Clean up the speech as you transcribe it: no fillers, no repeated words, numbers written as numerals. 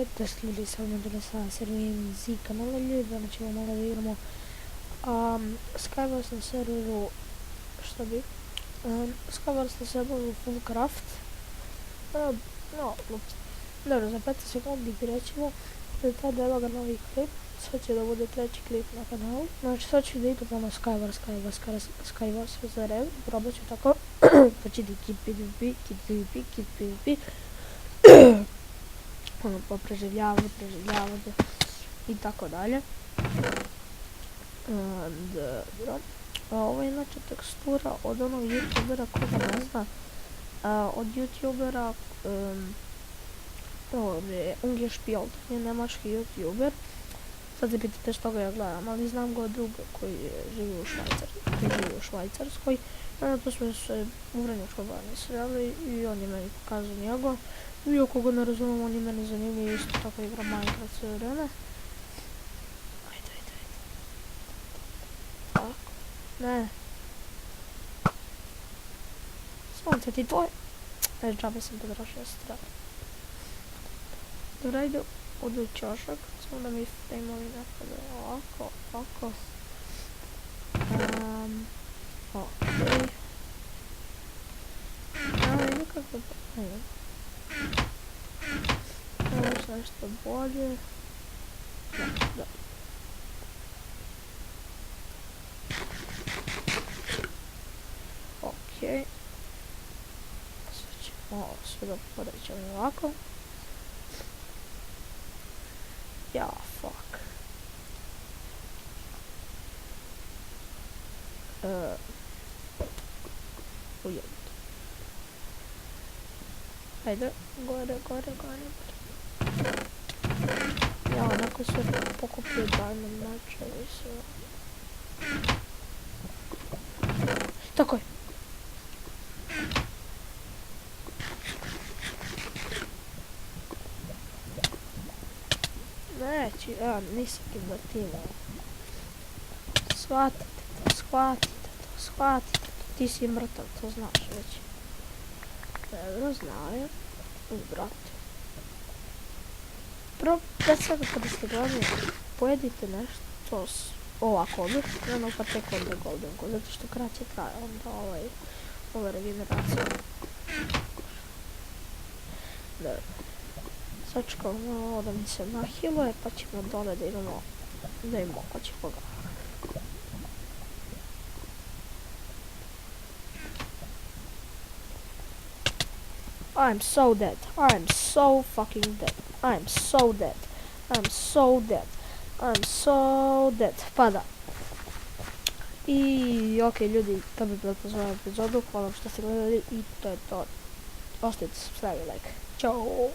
je 10 ljudi sa ovim sa serverim Z kanala ljudi, danas ćemo malo da igramo Skywars na serveru, šta bi? Skywars na serveru Fullcraft. Dobro, za 15 sekundi rećemo da tada evo ga novi klip, sad će da bude treći klip na kanalu, znači sad ću da idu ono Skywars za rev, probat ću tako, pa će da kit PvP, ono pa preživljavati i tako dalje. Ovo je inače tekstura od onog youtubera koga ne zna, od youtubera Ungespielt, je nemački youtuber. Sad se pitate što ga ja gledam, ali znam ga od druga koji živi u Švajcarskoj. To smo se u Vrnjačkoj Banji sreli i on je meni pokazao njega. I ako ga ne razumijem, on je meni zanimljiv, isto tako igra Minecraft sve vreme. Ajde. Tako, ne. Sunce ti to je. Džabe sam podrašio strah. Dobro, ajde odu čošak, samo da mi frame-ovi nekada ovako. Okej. Nekako da... Ovo je nešto bolje. Da. Okej. Sad ćemo ovo sve da porećemo ovako. Ja, fuck. Ujebno. Ajde, gore. Ja, onako se pokupio diamond mečeve i sve. Tako je. Neći, nisam gibatina. Shvatite to, ti si mrtav, to znaš već. Dobro, znajem, brate. Prvo, pred svega kada ste gledali, pojedite nešto ovako, pa tek onda golden, zato što kraće traje onda ova regeneracija. Dobro. Sad ću kao ovo da mi se nahiluje, pa ćemo dole da imamo ko će koga. I'm so dead. I'm so fucking dead. I'm so dead. Pa da. I okej ljudi, to bi bilo to za ovu epizodu. Hvala što ste gledali i to je to. Ostavite subscribe i like. Ćao.